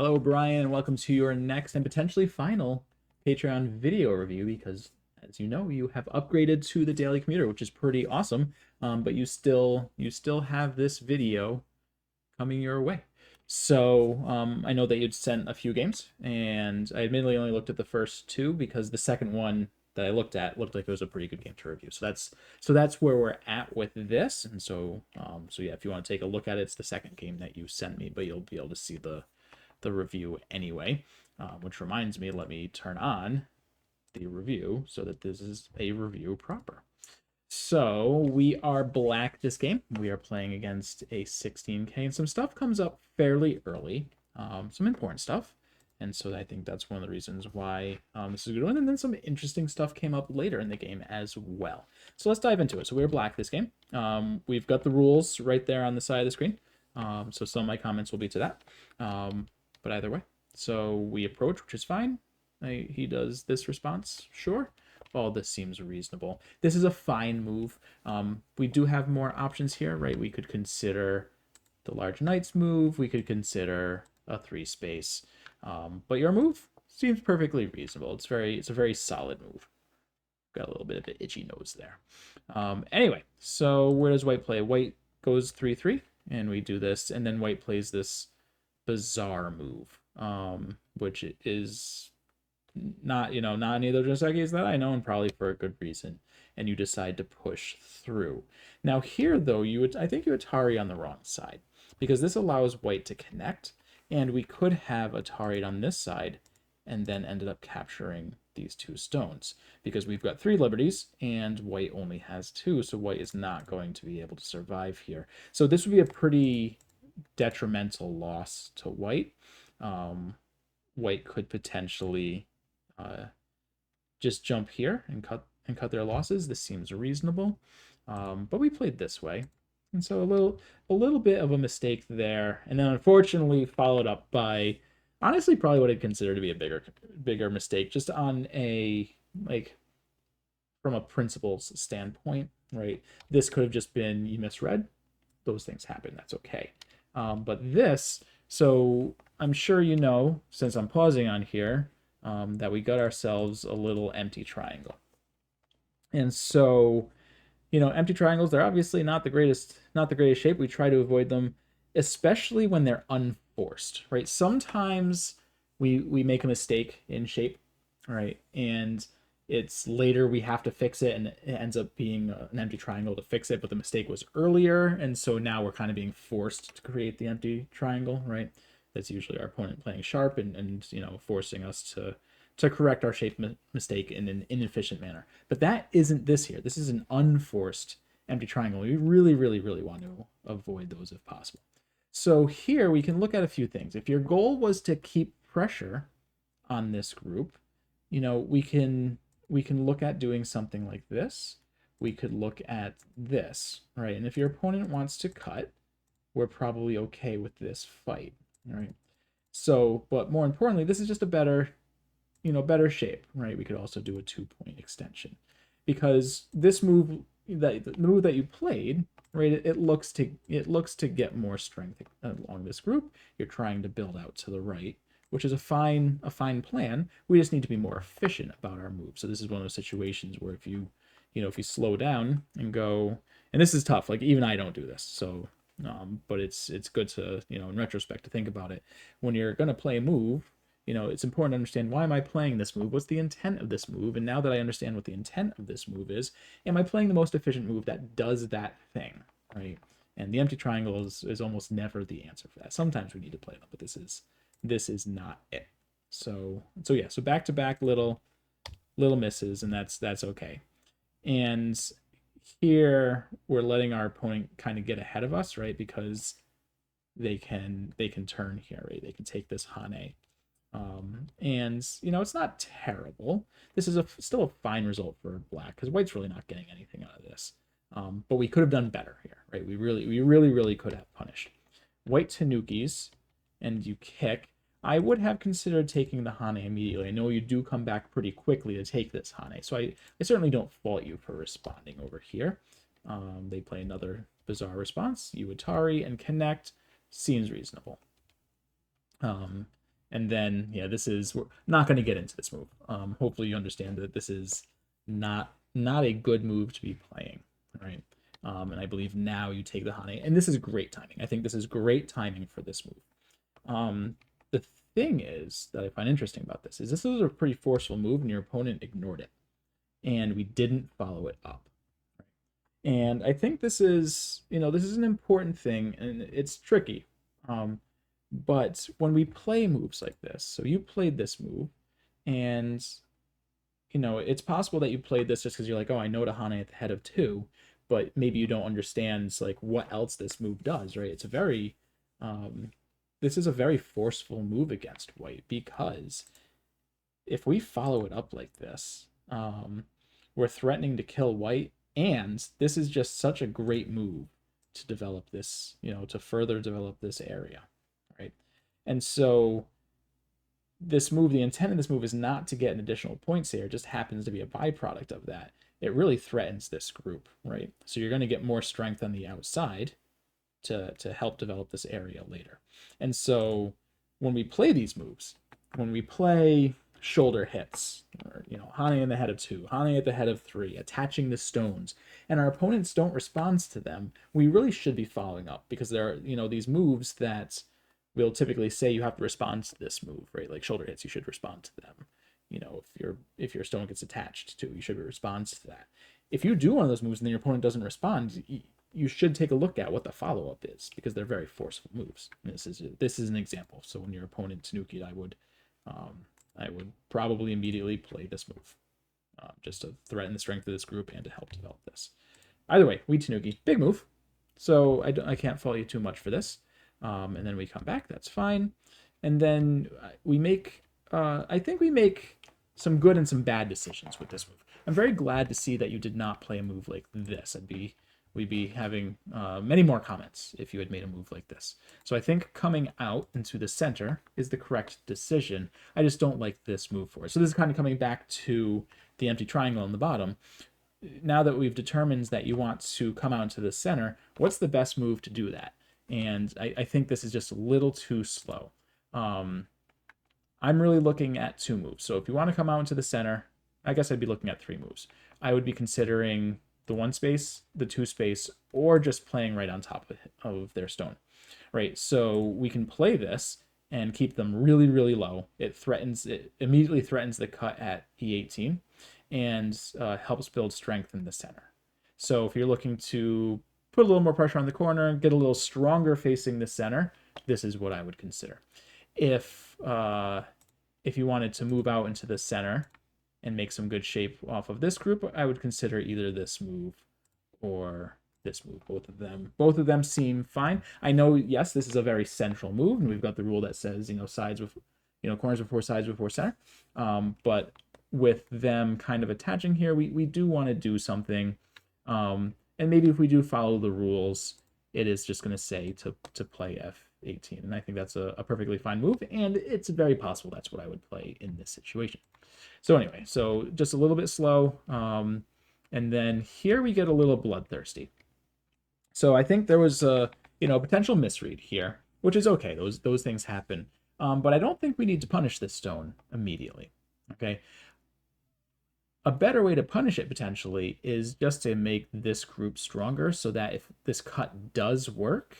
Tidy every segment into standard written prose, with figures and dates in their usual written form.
Hello, Brian, and welcome to your next and potentially final Patreon video review because, as you know, you have upgraded to the Daily Commuter, which is pretty awesome. But you still have this video coming your way. So I know that you'd sent a few games, and I admittedly only looked at the first two because the second one that I looked at looked like it was a pretty good game to review. So that's where we're at with this. And so yeah, if you want to take a look at it, it's the second game that you sent me, but you'll be able to see the review anyway. Which reminds me, let me turn on the review so that this is a review proper. So we are black this game. We are playing against a 16K, and some stuff comes up fairly early, some important stuff. And so I think that's one of the reasons why this is a good one. And then some interesting stuff came up later in the game as well. So let's dive into it. So we're black this game. We've got the rules right there on the side of the screen. So some of my comments will be to that. But either way, so we approach, which is fine. He does this response, sure. All this seems reasonable. This is a fine move. We do have more options here, right? We could consider the large knights move. We could consider a 3-space. But your move seems perfectly reasonable. It's a very solid move. Got a little bit of an itchy nose there. Anyway, so where does white play? White goes 3-3, and we do this, and then white plays this bizarre move, which is not any of the Josekis that I know, and probably for a good reason. And you decide to push through. Now here, though, I think you Atari on the wrong side, because this allows white to connect, and we could have Atari on this side, and then ended up capturing these two stones, because we've got 3 liberties, and white only has 2, so white is not going to be able to survive here. So this would be a pretty detrimental loss to white. White could potentially just jump here and cut their losses. This seems reasonable, but we played this way, and so a little bit of a mistake there, and then unfortunately followed up by honestly probably what I'd consider to be a bigger mistake, just on a from a principles standpoint, right? This could have just been you misread. Those things happen. That's okay. But this, so I'm sure you know, since I'm pausing on here, that we got ourselves a little empty triangle. And so, empty triangles, they're obviously not the greatest shape. We try to avoid them, especially when they're unforced, right? Sometimes we make a mistake in shape, right? And it's later we have to fix it, and it ends up being an empty triangle to fix it, but the mistake was earlier, and so now we're kind of being forced to create the empty triangle, right? That's usually our opponent playing sharp and forcing us to correct our shape mistake in an inefficient manner. But that isn't this here. This is an unforced empty triangle. We really, really, really want to avoid those if possible. So here we can look at a few things. If your goal was to keep pressure on this group, we can look at doing something like this. We could look at this, right? And if your opponent wants to cut, we're probably okay with this fight, right? So, but more importantly, this is just a better shape, right? We could also do a 2-point extension, because this move, the move that you played, right? It looks to get more strength along this group. You're trying to build out to the right, which is a fine plan. We just need to be more efficient about our moves. So this is one of those situations where if you slow down and go, and this is tough. Like even I don't do this, so but it's good to in retrospect to think about it. When you're gonna play a move, it's important to understand, why am I playing this move? What's the intent of this move? And now that I understand what the intent of this move is, am I playing the most efficient move that does that thing, right? And the empty triangle is almost never the answer for that. Sometimes we need to play them, but this is not it. So yeah, so back to back little misses, and that's okay. And here we're letting our opponent kind of get ahead of us, right? Because they can turn here, right? They can take this Hane. And it's not terrible. This is still a fine result for black, because white's really not getting anything out of this. But we could have done better here, right? We really could have punished. White Tanukis, and you kick. I would have considered taking the Hane immediately. I know you do come back pretty quickly to take this Hane, so I certainly don't fault you for responding over here. They play another bizarre response. You Atari and connect. Seems reasonable. And then, yeah, we're not going to get into this move. Hopefully you understand that this is not a good move to be playing, right? And I believe now you take the Hane, and this is great timing. I think this is great timing for this move. The thing is that I find interesting about this is this was a pretty forceful move, and your opponent ignored it, and we didn't follow it up. And I think this is, this is an important thing, and it's tricky. But when we play moves like this, so you played this move, and it's possible that you played this just because you're like, oh, I know to Hane at the head of 2, but maybe you don't understand like what else this move does, right? It's a very, this is a very forceful move against white, because if we follow it up like this, we're threatening to kill white, and this is just such a great move to develop this, to further develop this area, right? And so this move, the intent of this move is not to get an additional points here. It just happens to be a byproduct of that. It really threatens this group, right? So you're going to get more strength on the outside to help develop this area later. And so when we play these moves, when we play shoulder hits, or Hane in the head of 2, Hane at the head of 3, attaching the stones, and our opponents don't respond to them, we really should be following up, because there are these moves that we'll typically say you have to respond to this move, right? Like shoulder hits, you should respond to them. If your stone gets attached to, you should respond to that. If you do one of those moves and then your opponent doesn't respond, you should take a look at what the follow-up is, because they're very forceful moves. And this is an example. So when your opponent Tanuki'd, I would probably immediately play this move, just to threaten the strength of this group and to help develop this. Either way, we Tanuki, big move. So I can't fault you too much for this. And then we come back, that's fine. And then we make, I think we make some good and some bad decisions with this move. I'm very glad to see that you did not play a move like this. We'd be having many more comments if you had made a move like this. So I think coming out into the center is the correct decision. I just don't like this move for it. So this is kind of coming back to the empty triangle on the bottom. Now that we've determined that you want to come out into the center, what's the best move to do that? And I think this is just a little too slow. I'm really looking at 2 moves. So if you want to come out into the center, I guess I'd be looking at 3 moves. I would be considering the 1 space, the 2 space, or just playing right on top of their stone, right? So we can play this and keep them really, really low. It immediately threatens the cut at E18 and helps build strength in the center. So if you're looking to put a little more pressure on the corner, get a little stronger facing the center, this is what I would consider. If you wanted to move out into the center and make some good shape off of this group, I would consider either this move or this move. Both of them seem fine. I know, yes, this is a very central move, and we've got the rule that says, sides with, corners before sides before center. But with them kind of attaching here, we do want to do something. And maybe if we do follow the rules, it is just going to say to play F18. And I think that's a perfectly fine move, and it's very possible that's what I would play in this situation. So anyway, so just a little bit slow. And then here we get a little bloodthirsty. So I think there was a potential misread here, which is okay. Those things happen. But I don't think we need to punish this stone immediately. Okay. A better way to punish it potentially is just to make this group stronger, so that if this cut does work,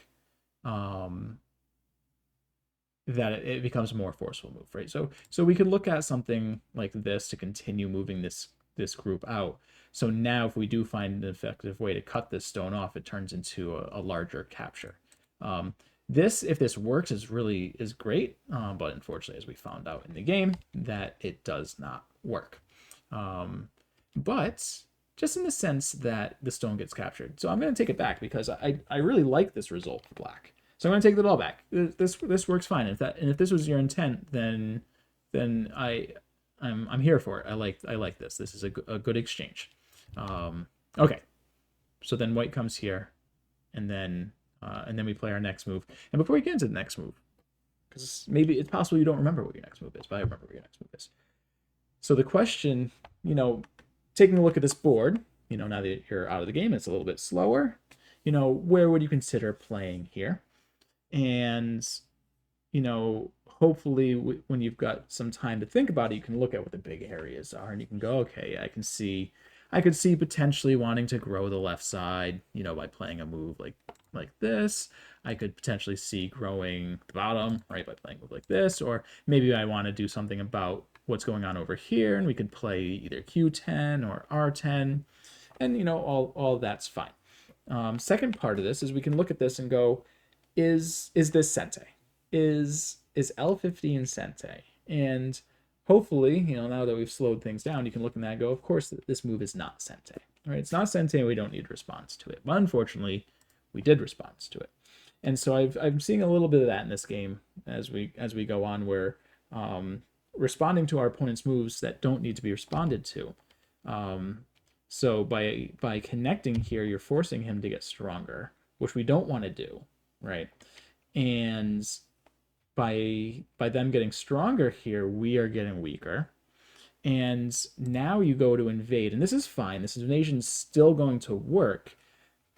that it becomes a more forceful move, right? So we could look at something like this to continue moving this group out. So now if we do find an effective way to cut this stone off, it turns into a larger capture. If this works, is great, but unfortunately, as we found out in the game, that it does not work. But just in the sense that the stone gets captured. So I'm going to take it back, because I really like this result for black. So I'm going to take the ball back. This works fine. If this was your intent, then I'm here for it. I like this. This is a good exchange. Okay. So then white comes here, and then we play our next move. And before we get into the next move, because maybe it's possible you don't remember what your next move is, but I remember what your next move is. So the question, taking a look at this board, now that you're out of the game, it's a little bit slower, where would you consider playing here? And, hopefully when you've got some time to think about it, you can look at what the big areas are, and you can go, okay, I could see potentially wanting to grow the left side, you know, by playing a move like this. I could potentially see growing the bottom, right, by playing a move like this, or maybe I want to do something about what's going on over here, and we could play either Q10 or R10, and you know, all that's fine. Second part of this is we can look at this and go, is this Sente? Is L15 Sente? And hopefully, you know, now that we've slowed things down, you can look at that and go, of course, this move is not Sente. Right? It's not Sente, and we don't need response to it. But unfortunately, we did respond to it. And so I'm seeing a little bit of that in this game as we go on, where responding to our opponent's moves that don't need to be responded to. So by connecting here, you're forcing him to get stronger, which we don't want to do, right? And by them getting stronger here, we are getting weaker. And now you go to invade, and this is fine. This invasion's still going to work,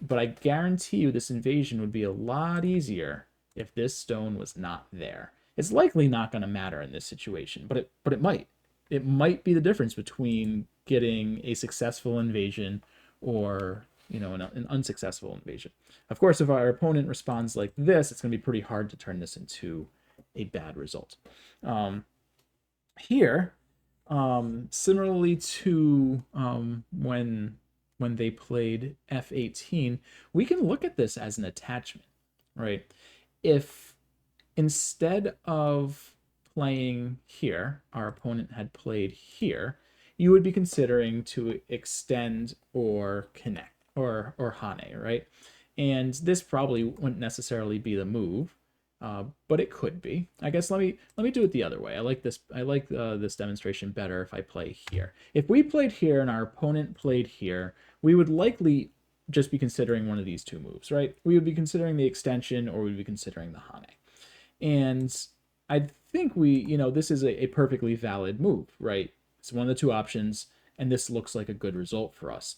but I guarantee you this invasion would be a lot easier if this stone was not there. It's likely not going to matter in this situation, but it might. It might be the difference between getting a successful invasion or, you know, an unsuccessful invasion. Of course, if our opponent responds like this, it's going to be pretty hard to turn this into a bad result. Here, similarly to when they played F18, we can look at this as an attachment, right? If instead of playing here, our opponent had played here, you would be considering to extend or connect or Hane, right? And this probably wouldn't necessarily be the move, but it could be. I guess let me do it the other way. I like this demonstration better if I play here. If we played here and our opponent played here, we would likely just be considering one of these two moves, right? We would be considering the extension, or we'd be considering the Hane. And I think this is a perfectly valid move, right? It's one of the two options, and this looks like a good result for us.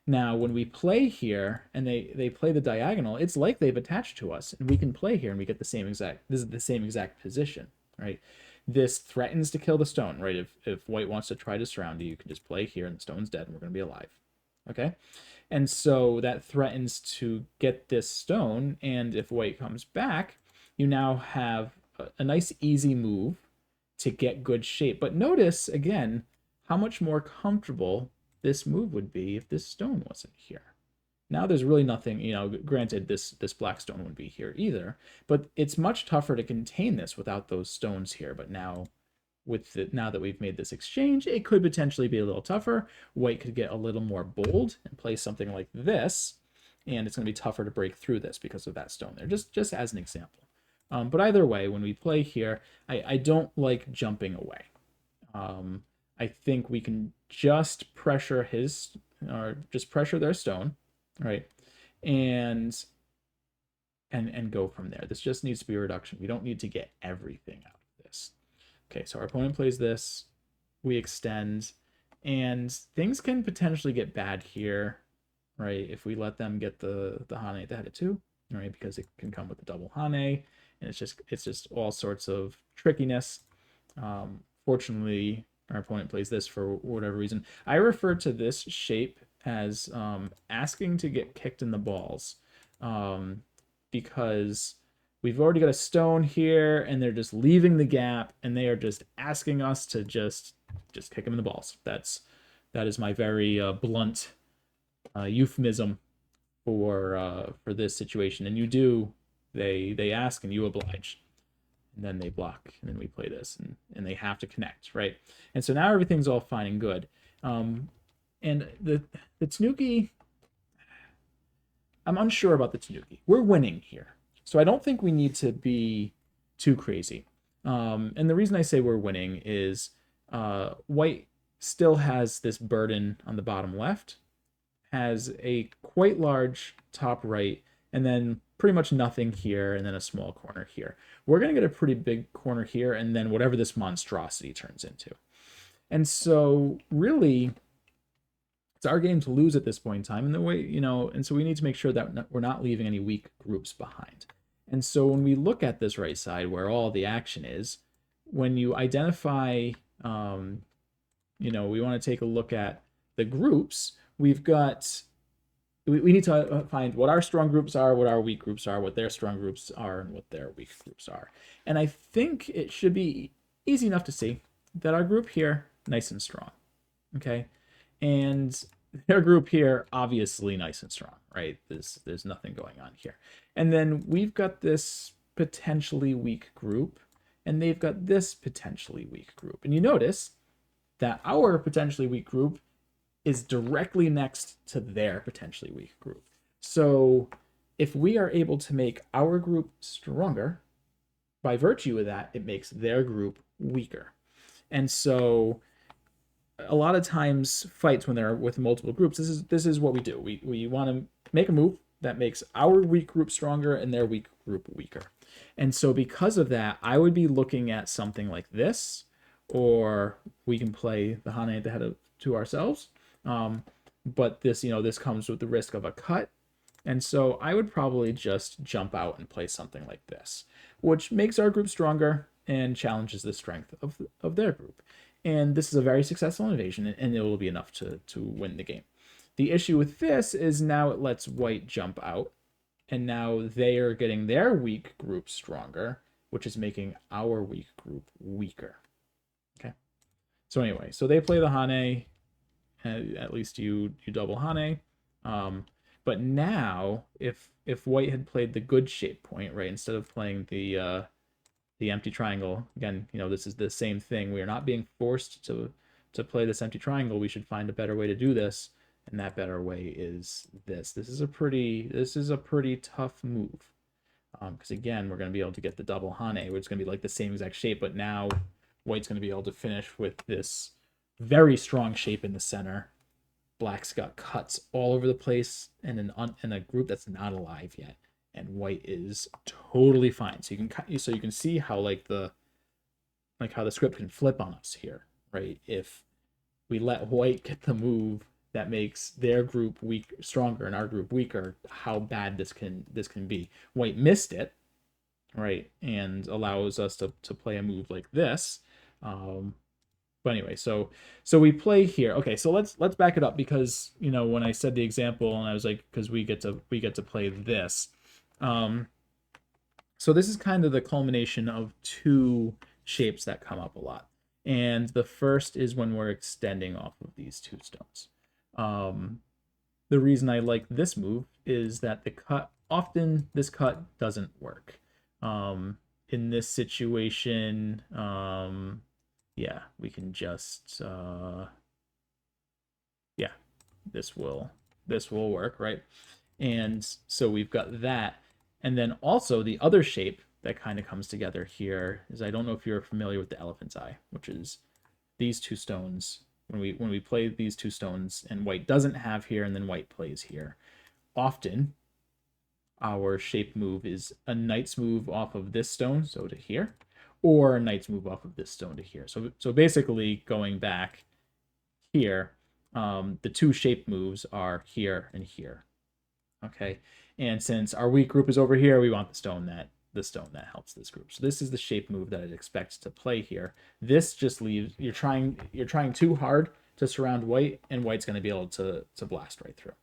Now, when we play here and they play the diagonal, it's like they've attached to us, and we can play here and we get this is the same exact position, right? This threatens to kill the stone, right? If white wants to try to surround you, you can just play here and the stone's dead and we're going to be alive, okay? And so that threatens to get this stone, and if white comes back, you now have a nice easy move to get good shape. But notice, again, how much more comfortable this move would be if this stone wasn't here. Now there's really nothing, granted this black stone wouldn't be here either, but it's much tougher to contain this without those stones here. But now now that we've made this exchange, it could potentially be a little tougher. White could get a little more bold and play something like this, and it's going to be tougher to break through this because of that stone there, just as an example. But either way, when we play here, I don't like jumping away. I think we can just pressure just pressure their stone, right? And go from there. This just needs to be a reduction. We don't need to get everything out of this. Okay, so our opponent plays this, we extend, and things can potentially get bad here, right? If we let them get the Hane at the head of 2, right? Because it can come with the double Hane, and it's just all sorts of trickiness. Fortunately, our opponent plays this for whatever reason. I refer to this shape as asking to get kicked in the balls, because we've already got a stone here, and they're just leaving the gap, and they are just asking us to just kick them in the balls. That is my very blunt euphemism for this situation. And you do, they ask and you oblige, and then they block, and then we play this, and they have to connect, right? And so now everything's all fine and good. And the Tanuki, I'm unsure about the Tanuki. We're winning here, so I don't think we need to be too crazy. And the reason I say we're winning is white still has this burden on the bottom left, has a quite large top right, and then pretty much nothing here, and then a small corner here. We're going to get a pretty big corner here, and then whatever this monstrosity turns into. And so really, it's our game to lose at this point in time, and the way, and so we need to make sure that we're not leaving any weak groups behind. And so when we look at this right side where all the action is, when you identify, you know, we want to take a look at the groups. We've got, we need to find what our strong groups are, what our weak groups are, what their strong groups are, and what their weak groups are. And I think it should be easy enough to see that our group here, nice and strong, okay? And their group here, obviously nice and strong, right? There's nothing going on here. And then we've got this potentially weak group, and they've got this potentially weak group. And you notice that our potentially weak group is directly next to their potentially weak group. So if we are able to make our group stronger, by virtue of that, it makes their group weaker. And so a lot of times fights when they're with multiple groups, this is what we do. We want to make a move that makes our weak group stronger and their weak group weaker. And so because of that, I would be looking at something like this, or we can play the Hane at the head of to ourselves. But this, you know, this comes with the risk of a cut. And so I would probably just jump out and play something like this, which makes our group stronger and challenges the strength of their group. And this is a very successful invasion, and it will be enough to win the game. The issue with this is now it lets white jump out, and now they are getting their weak group stronger, which is making our weak group weaker. Okay. So anyway, so they play the Hane. At least you double Hane. But now, if white had played the good shape point, right, instead of playing the empty triangle, again, you know, this is the same thing. We are not being forced to play this empty triangle. We should find a better way to do this, and that better way is this. This is a pretty tough move, because again, we're going to be able to get the double Hane, which is going to be like the same exact shape, but now white's going to be able to finish with this very strong shape in the center. Black's got cuts all over the place and in a group that's not alive yet, and white is totally fine. So you can see how how the script can flip on us here, right? If we let white get the move that makes their group stronger and our group weaker, how bad this can be. White missed it, right, and allows us to play a move like this. But anyway, so we play here. Okay, so let's back it up, because you know when I said the example and I was like, because we get to play this. So this is kind of the culmination of two shapes that come up a lot. And the first is when we're extending off of these two stones. The reason I like this move is that often this cut doesn't work. In this situation, yeah, we can just, yeah, this will work, right? And so we've got that. And then also the other shape that kind of comes together here is, I don't know if you're familiar with the elephant's eye, which is these two stones. When we play these two stones and white doesn't have here and then white plays here, often our shape move is a knight's move off of this stone, so to here, or a knight's move off of this stone to here. So basically going back here, the two shape moves are here and here. Okay, and since our weak group is over here, we want the stone that helps this group. So this is the shape move that I'd expect to play here. This just leaves, you're trying too hard to surround white, and white's going to be able to blast right through.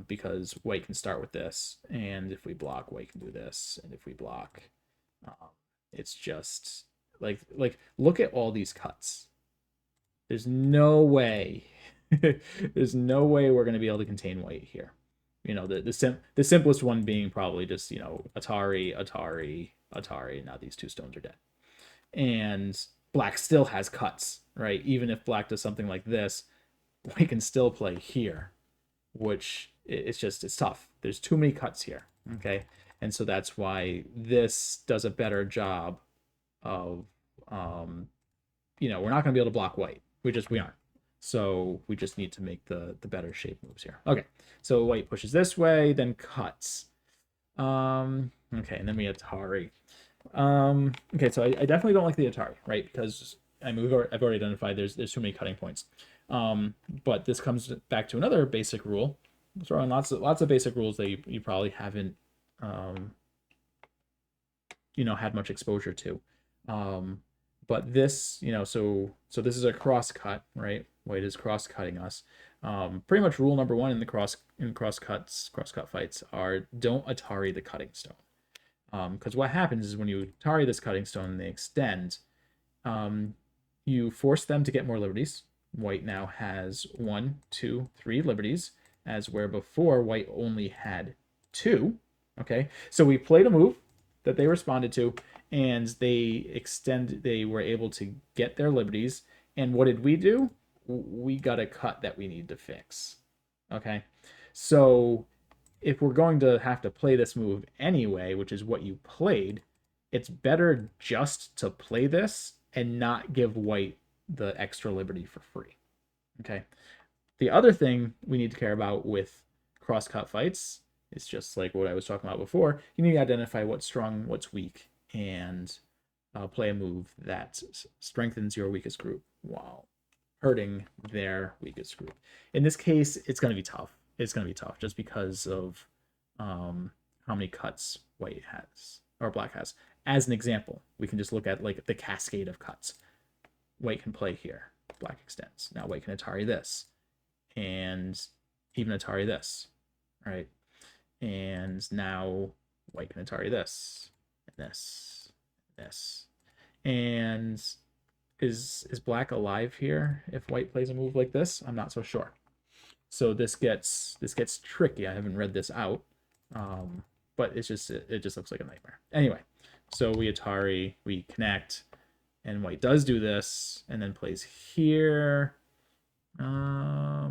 Because white can start with this, and if we block, white can do this, and if we block, it's just like look at all these cuts. There's no way there's no way we're going to be able to contain white here. You know, the simplest one being probably just, you know, Atari. Now these two stones are dead, and black still has cuts, right? Even if black does something like this, white can still play here, which it's tough. There's too many cuts here, okay? And so that's why this does a better job of, you know, we're not going to be able to block white. We aren't. So we just need to make the better shape moves here. Okay, so white pushes this way, then cuts. Okay, and then we Atari. Okay, so I definitely don't like the Atari, right? Because I've already identified there's too many cutting points. But this comes back to another basic rule. I'll throw in lots of basic rules that you probably haven't you know, had much exposure to. But this, so this is a cross cut, right? White is cross cutting us. Pretty much rule number one in the cross cut fights are don't Atari the cutting stone. Because what happens is when you Atari this cutting stone and they extend, you force them to get more liberties. White now has 1, 2, 3 liberties, as where before white only had 2. Okay, so we played a move that they responded to, and they were able to get their liberties. And what did we do? We got a cut that we need to fix. Okay, so if we're going to have to play this move anyway, which is what you played, it's better just to play this and not give white the extra liberty for free. Okay. The other thing we need to care about with cross-cut fights is just like what I was talking about before. You need to identify what's strong, what's weak, and play a move that strengthens your weakest group while hurting their weakest group. In this case, it's going to be tough. It's going to be tough just because of how many cuts white has or black has. As an example, we can just look at like the cascade of cuts. White can play here. Black extends. Now white can Atari this. And even Atari this. Right? And now white can Atari this. And this. And this. And is black alive here if white plays a move like this? I'm not so sure. So this gets tricky. I haven't read this out. But it just looks like a nightmare. Anyway, so we Atari, we connect, and white does do this, and then plays here. I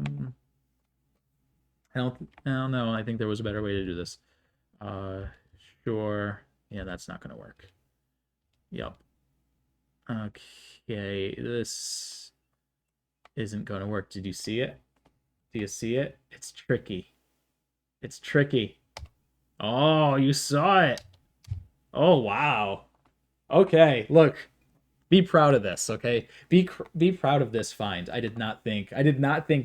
don't know. I think there was a better way to do this. Sure. Yeah, that's not gonna work. Yep. Okay, this isn't gonna work. Did you see it? Do you see it? It's tricky. It's tricky. Oh, you saw it. Oh, wow. Okay, look. Be proud of this, okay? Be proud of this find. I did not think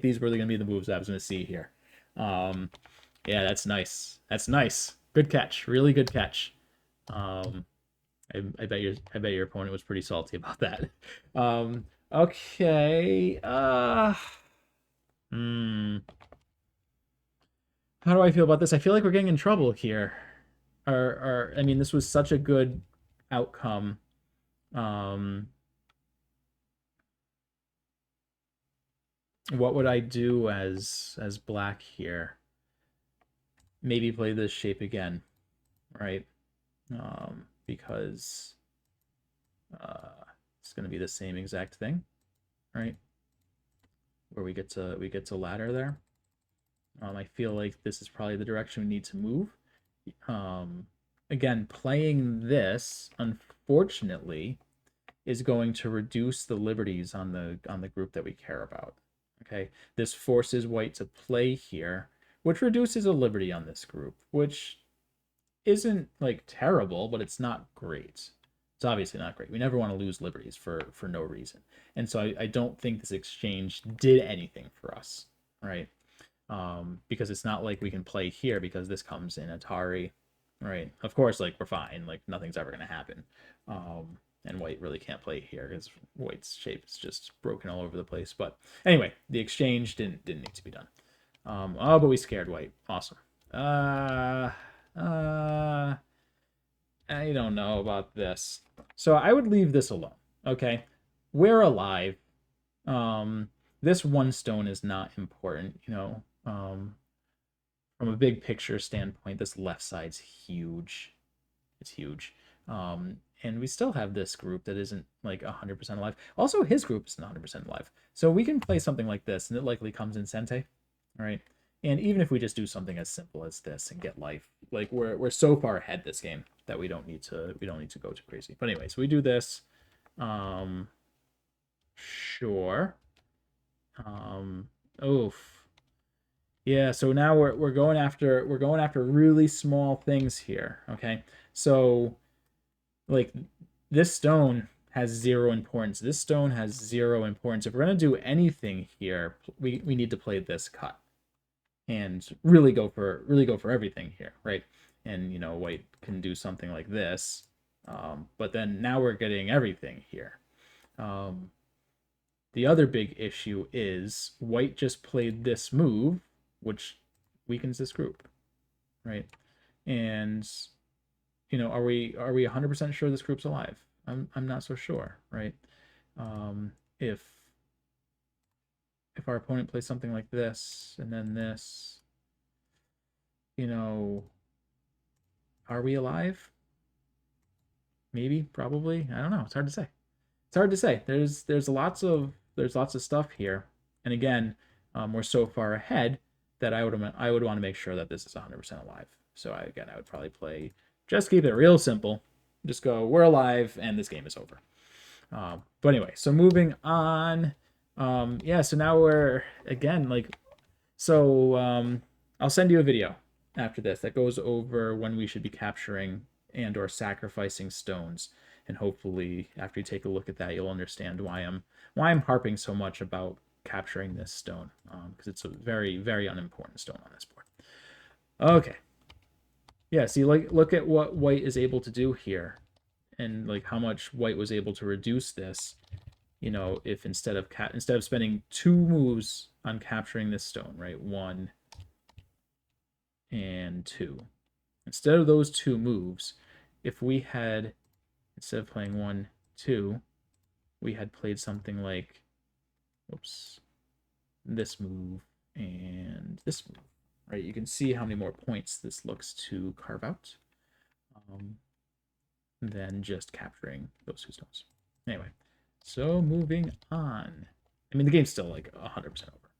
these were going to be the moves I was going to see here. Yeah, that's nice. That's nice. Good catch. Really good catch. I bet your opponent was pretty salty about that. Okay. How do I feel about this? I feel like we're getting in trouble here. I mean, this was such a good outcome. What would I do as black here? Maybe play this shape again, right? Because it's going to be the same exact thing, right? Where we get to ladder there. I feel like this is probably the direction we need to move. Again, playing this, unfortunately, is going to reduce the liberties on the group that we care about. Okay, this forces white to play here, which reduces a liberty on this group, which isn't like terrible, but it's not great. It's obviously not great. We never want to lose liberties for no reason. And so I don't think this exchange did anything for us, right? Because it's not like we can play here because this comes in Atari, right? Of course, like we're fine, like nothing's ever gonna happen. And white really can't play here because white's shape is just broken all over the place. But anyway, the exchange didn't need to be done. Oh, but we scared white. Awesome. I don't know about this. So I would leave this alone. Okay, we're alive. This one stone is not important, from a big picture standpoint. This left side's huge. It's huge. And we still have this group that isn't like 100% alive. Also, his group isn't 100% alive. So we can play something like this, and it likely comes in Sente, right? And even if we just do something as simple as this and get life, like we're so far ahead this game that we don't need to go too crazy. But anyway, so we do this. Sure. Oof. Yeah, so now we're going after really small things here, okay? So like this stone has 0 importance. This stone has 0 importance. If we're going to do anything here, we need to play this cut and really go for everything here, right? And white can do something like this, but then now we're getting everything here. The other big issue is white just played this move, which weakens this group, right? And are we 100% sure this group's alive? I'm not so sure, right? If our opponent plays something like this and then this, are we alive? Maybe, probably. I don't know. It's hard to say. It's hard to say. There's lots of stuff here, and again, we're so far ahead that I would want to make sure that this is 100% alive. So I would probably just keep it real simple. Just go, we're alive, and this game is over. But anyway, so moving on. Yeah, so now we're again I'll send you a video after this that goes over when we should be capturing and or sacrificing stones, and hopefully after you take a look at that, you'll understand why I'm harping so much about capturing this stone, because it's a very, very unimportant stone on this board. Okay. Yeah, see, look at what white is able to do here, and how much white was able to reduce this. If instead of spending 2 moves on capturing this stone, right, 1 and 2, instead of those 2 moves, if we had, instead of playing 1, 2, we had played something like, this move and this move, right? You can see how many more points this looks to carve out than just capturing those 2 stones. Anyway, so moving on. I mean, the game's still 100% over.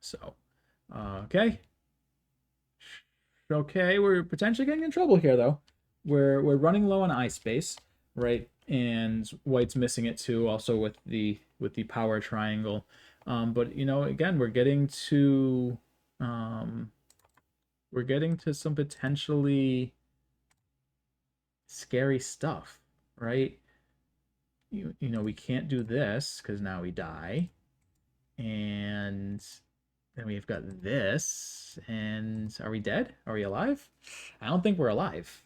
So, okay. Okay, we're potentially getting in trouble here, though. We're running low on eye space, right? And white's missing it too, also with the power triangle. But again, we're getting to some potentially scary stuff, right? We can't do this because now we die, and then we've got this, and are we dead? Are we alive? I don't think we're alive.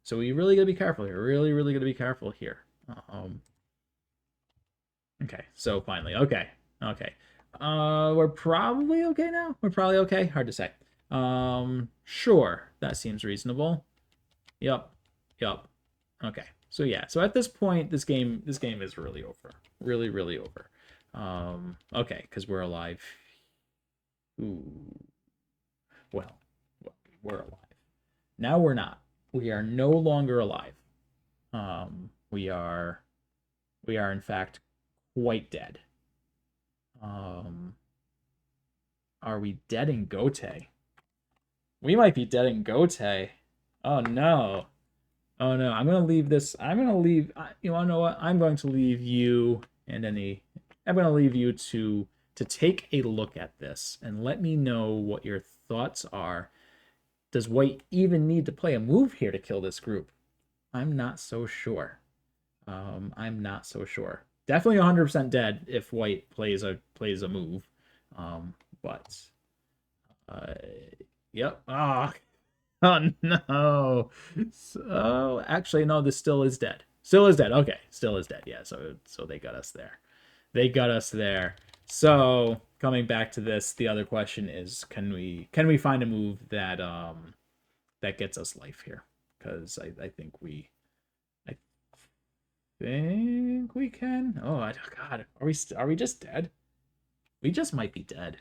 So we really gotta be careful here. Really, really gotta be careful here. Okay, so finally, okay. We're probably okay now. We're probably okay. Hard to say. Sure, that seems reasonable. Yep. Okay. So yeah. So at this point, this game is really over. Really, really over. Okay, because we're alive. Ooh. Well, we're alive. Now we're not. We are no longer alive. We are in fact quite dead. Are we dead in Gote? We might be dead in Gote. Oh no. Oh no. I'm gonna leave this. You wanna know what? I'm going to leave you to take a look at this and let me know what your thoughts are. Does white even need to play a move here to kill this group? I'm not so sure. Definitely 100% dead if white plays a move. But yep. Oh no. So actually no, this still is dead. Okay, still is dead. Yeah, so they got us there. So coming back to this, the other question is, can we find a move that gets us life here? Because I think we can. Oh God, are we just dead? We just might be dead.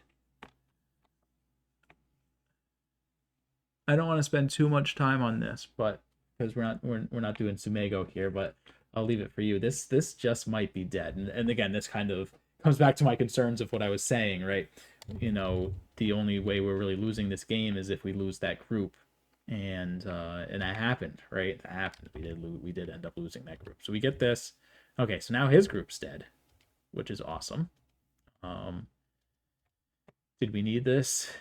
I don't want to spend too much time on this, but because we're not doing Sumego here, but I'll leave it for you. This just might be dead, and again, this kind of comes back to my concerns of what I was saying, right? The only way we're really losing this game is if we lose that group, and that happened, right? That happened. We did end up losing that group, so we get this. Okay, so now his group's dead, which is awesome. Did we need this?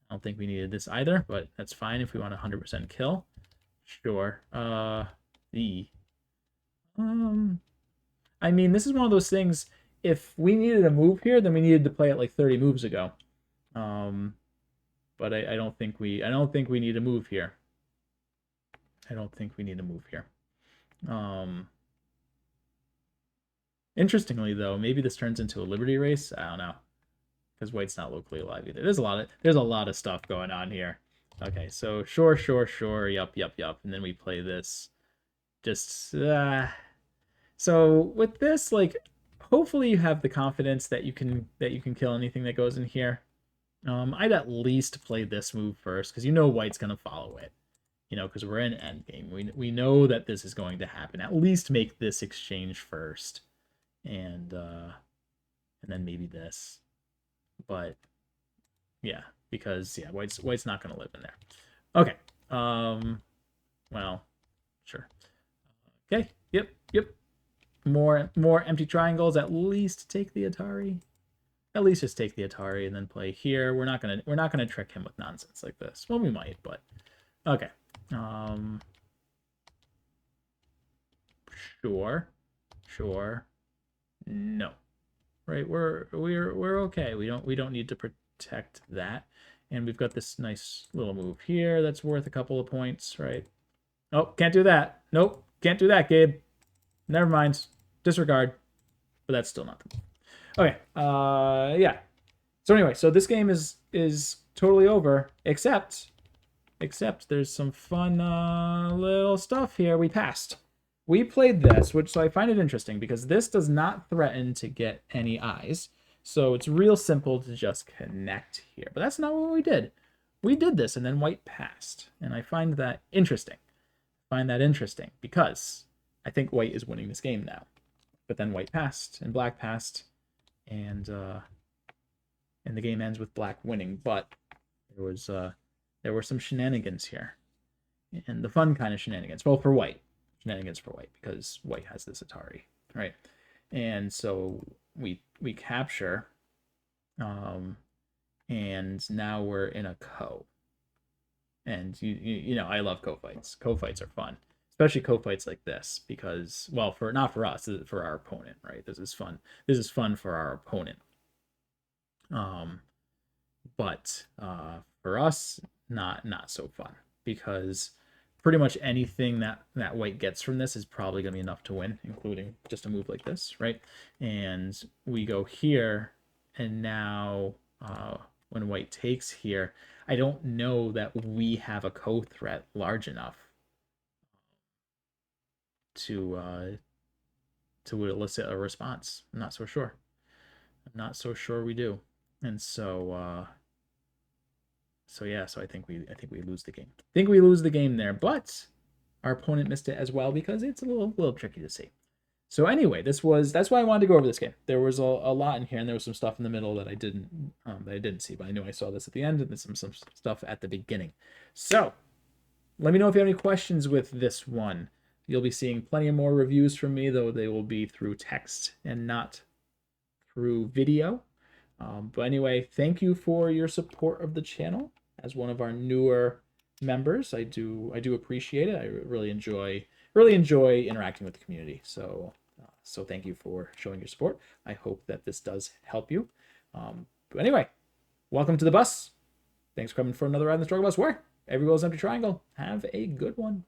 I don't think we needed this either, but that's fine if we want a 100% kill. Sure. I mean, this is one of those things. If we needed a move here, then we needed to play it like 30 moves ago. But I don't think we need a move here. Interestingly, though, maybe this turns into a Liberty race. I don't know, because white's not locally alive either. There's a lot of stuff going on here. Okay, so sure, yup, and then we play this. Just so with this, like, hopefully you have the confidence that you can kill anything that goes in here. I'd at least play this move first, because you know white's gonna follow it. You know, because we're in endgame. We know that this is going to happen. At least make this exchange first, and then maybe this. But yeah, because yeah, white's not gonna live in there. Okay. Well, sure. Okay. Yep. More empty triangles. At least take the Atari. At least just take the Atari and then play here. We're not gonna trick him with nonsense like this. Well, we might, but okay. Sure. No. Right, we're okay. We don't need to protect that. And we've got this nice little move here that's worth a couple of points, right? Oh, can't do that. Nope, can't do that, Gabe. Never mind. Disregard. But that's still not the move. Okay. Yeah. So anyway, so this game is totally over, except there's some fun little stuff here. We passed. We played this, which so I find it interesting because this does not threaten to get any eyes. So it's real simple to just connect here. But that's not what we did. We did this and then white passed. And I find that interesting. Because I think white is winning this game now. But then white passed and black passed. And the game ends with black winning. But there were some shenanigans here. And the fun kind of shenanigans. Well, for white. Shenanigans for white, because white has this Atari, right? And so we capture, and now we're in a co. And you know, I love co-fights. Co-fights are fun, especially co-fights like this, because, well, not for us, for our opponent, right? This is fun for our opponent. But for us, not so fun, because pretty much anything that white gets from this is probably going to be enough to win, including just a move like this, right? And we go here, and now when white takes here, I don't know that we have a co-threat large enough to elicit a response. I'm not so sure. We do. And so yeah, so I think we lose the game. There, but our opponent missed it as well, because it's a little tricky to see. So anyway, that's why I wanted to go over this game. There was a lot in here, and there was some stuff in the middle that I didn't see, but I knew I saw this at the end, and there's some stuff at the beginning. So let me know if you have any questions with this one. You'll be seeing plenty of more reviews from me, though they will be through text and not through video. But anyway, thank you for your support of the channel as one of our newer members. I do appreciate it. I really enjoy interacting with the community. So thank you for showing your support. I hope that this does help you. But anyway, welcome to the bus. Thanks for coming for another ride in the struggle bus, where every goal is empty triangle. Have a good one.